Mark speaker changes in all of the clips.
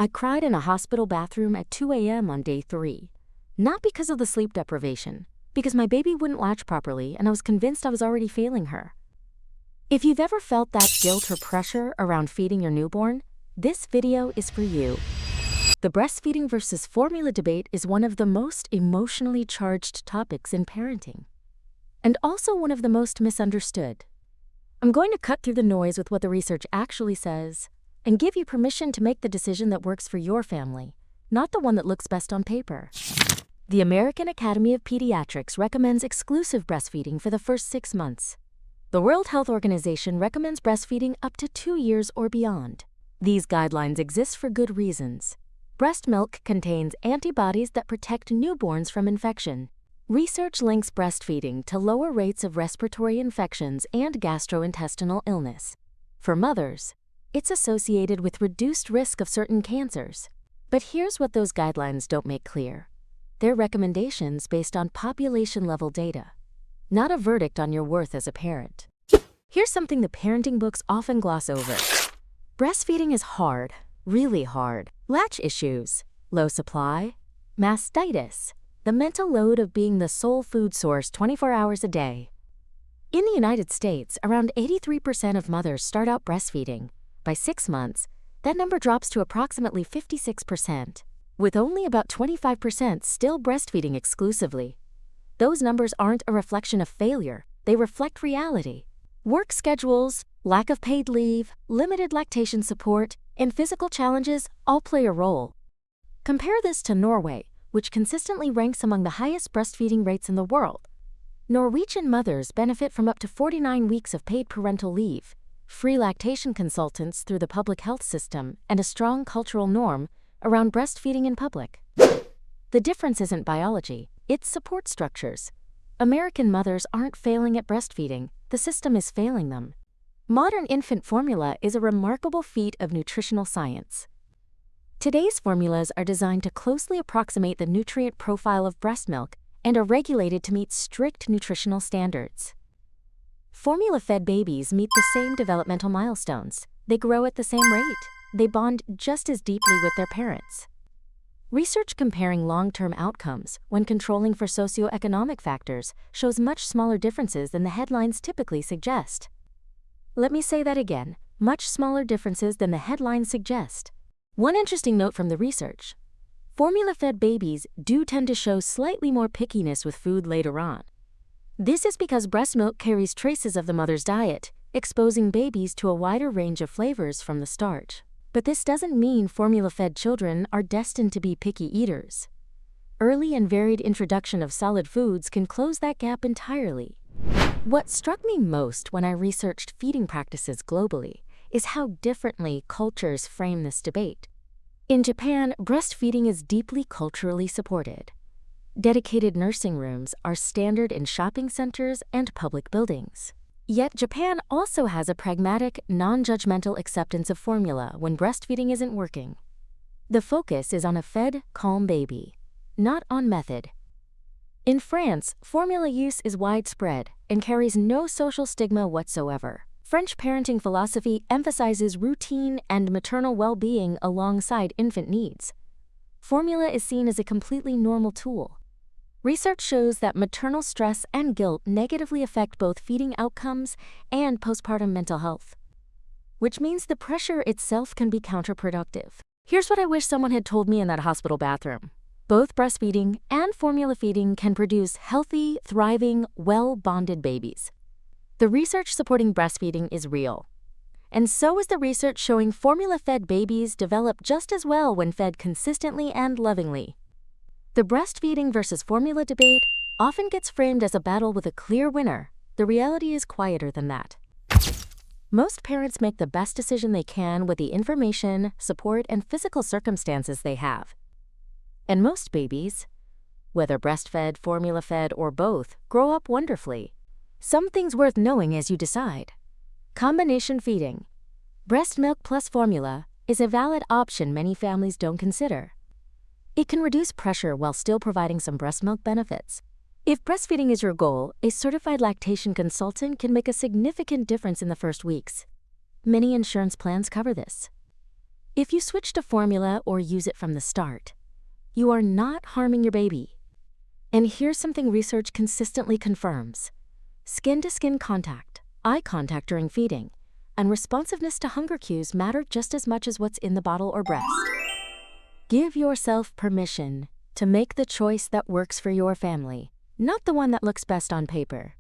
Speaker 1: I cried in a hospital bathroom at 2 a.m. on day 3. Not because of the sleep deprivation, because my baby wouldn't latch properly and I was convinced I was already failing her. If you've ever felt that guilt or pressure around feeding your newborn, this video is for you. The breastfeeding versus formula debate is one of the most emotionally charged topics in parenting, and also one of the most misunderstood. I'm going to cut through the noise with what the research actually says and give you permission to make the decision that works for your family, not the one that looks best on paper. The American Academy of Pediatrics recommends exclusive breastfeeding for the first 6 months. The World Health Organization recommends breastfeeding up to 2 years or beyond. These guidelines exist for good reasons. Breast milk contains antibodies that protect newborns from infection. Research links breastfeeding to lower rates of respiratory infections and gastrointestinal illness. For mothers, it's associated with reduced risk of certain cancers. But here's what those guidelines don't make clear. They're recommendations based on population-level data, not a verdict on your worth as a parent. Here's something the parenting books often gloss over. Breastfeeding is hard, really hard. Latch issues, low supply, mastitis, the mental load of being the sole food source 24 hours a day. In the United States, around 83% of mothers start out breastfeeding. By 6 months, that number drops to approximately 56%, with only about 25% still breastfeeding exclusively. Those numbers aren't a reflection of failure, they reflect reality. Work schedules, lack of paid leave, limited lactation support, and physical challenges all play a role. Compare this to Norway, which consistently ranks among the highest breastfeeding rates in the world. Norwegian mothers benefit from up to 49 weeks of paid parental leave, free lactation consultants through the public health system, and a strong cultural norm around breastfeeding in public. The difference isn't biology, it's support structures. American mothers aren't failing at breastfeeding, the system is failing them. Modern infant formula is a remarkable feat of nutritional science. Today's formulas are designed to closely approximate the nutrient profile of breast milk and are regulated to meet strict nutritional standards. Formula-fed babies meet the same developmental milestones. They grow at the same rate. They bond just as deeply with their parents. Research comparing long-term outcomes when controlling for socioeconomic factors shows much smaller differences than the headlines typically suggest. Let me say that again, much smaller differences than the headlines suggest. One interesting note from the research: formula-fed babies do tend to show slightly more pickiness with food later on. This is because breast milk carries traces of the mother's diet, exposing babies to a wider range of flavors from the start. But this doesn't mean formula-fed children are destined to be picky eaters. Early and varied introduction of solid foods can close that gap entirely. What struck me most when I researched feeding practices globally is how differently cultures frame this debate. In Japan, breastfeeding is deeply culturally supported. Dedicated nursing rooms are standard in shopping centers and public buildings. Yet Japan also has a pragmatic, non-judgmental acceptance of formula when breastfeeding isn't working. The focus is on a fed, calm baby, not on method. In France, formula use is widespread and carries no social stigma whatsoever. French parenting philosophy emphasizes routine and maternal well-being alongside infant needs. Formula is seen as a completely normal tool. Research shows that maternal stress and guilt negatively affect both feeding outcomes and postpartum mental health, which means the pressure itself can be counterproductive. Here's what I wish someone had told me in that hospital bathroom. Both breastfeeding and formula feeding can produce healthy, thriving, well-bonded babies. The research supporting breastfeeding is real. And so is the research showing formula-fed babies develop just as well when fed consistently and lovingly. The breastfeeding versus formula debate often gets framed as a battle with a clear winner. The reality is quieter than that. Most parents make the best decision they can with the information, support, and physical circumstances they have. And most babies, whether breastfed, formula-fed, or both, grow up wonderfully. Some things worth knowing as you decide. Combination feeding. Breast milk plus formula is a valid option many families don't consider. It can reduce pressure while still providing some breast milk benefits. If breastfeeding is your goal, a certified lactation consultant can make a significant difference in the first weeks. Many insurance plans cover this. If you switch to formula or use it from the start, you are not harming your baby. And here's something research consistently confirms. Skin-to-skin contact, eye contact during feeding, and responsiveness to hunger cues matter just as much as what's in the bottle or breast. Give yourself permission to make the choice that works for your family, not the one that looks best on paper.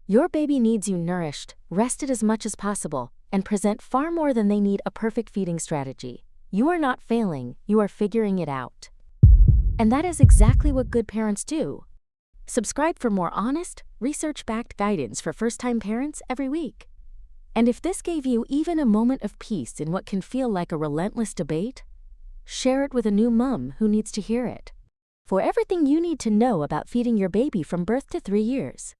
Speaker 1: Your baby needs you nourished, rested as much as possible, and present far more than they need a perfect feeding strategy. You are not failing, you are figuring it out. And that is exactly what good parents do. Subscribe for more honest, research-backed guidance for first-time parents every week. And if this gave you even a moment of peace in what can feel like a relentless debate, share it with a new mom who needs to hear it. For everything you need to know about feeding your baby from birth to 3 years.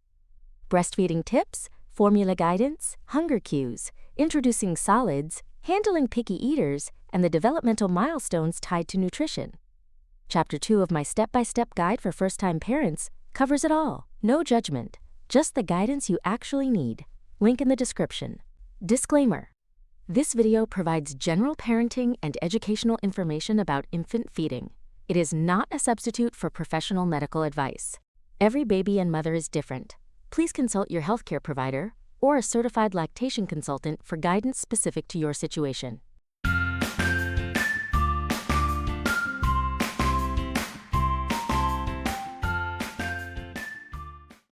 Speaker 1: Breastfeeding tips, formula guidance, hunger cues, introducing solids, handling picky eaters, and the developmental milestones tied to nutrition. Chapter 2 of my step-by-step guide for first-time parents covers it all. No judgment, just the guidance you actually need. Link in the description. Disclaimer: this video provides general parenting and educational information about infant feeding. It is not a substitute for professional medical advice. Every baby and mother is different. Please consult your healthcare provider or a certified lactation consultant for guidance specific to your situation.